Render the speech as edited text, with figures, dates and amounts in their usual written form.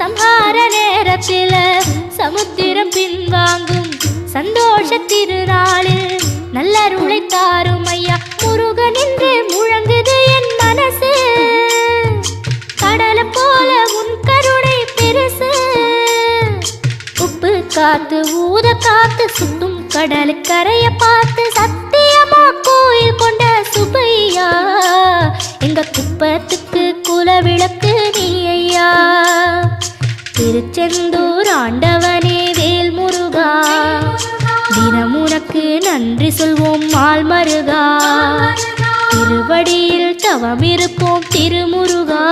சம்ஹார நேரத்தில சமுத்திரம் பின்வாங்கும் சந்தோஷ திருநாளில் நல்லருளை தாரும் ஐயா முருகன் என்று முழங்குது என் மனசு கடலை போல உன் கருணை பெருசு உப்பு காத்து ஊத காத்து சுத்தும் கடலு கரைய பார்த்து சத்தியமா கோயில் கொண்ட சுப்பையா எங்க குப்பத்துக்கு குலவிளக்கு நீ ஐயா திருச்செந்தூர் ஆண்டவனே வேல் முருகா தினம் உனக்கு நன்றி சொல்வோம் மால் மருகா திருவடியில் தவம் இருப்போம் திருமுருகா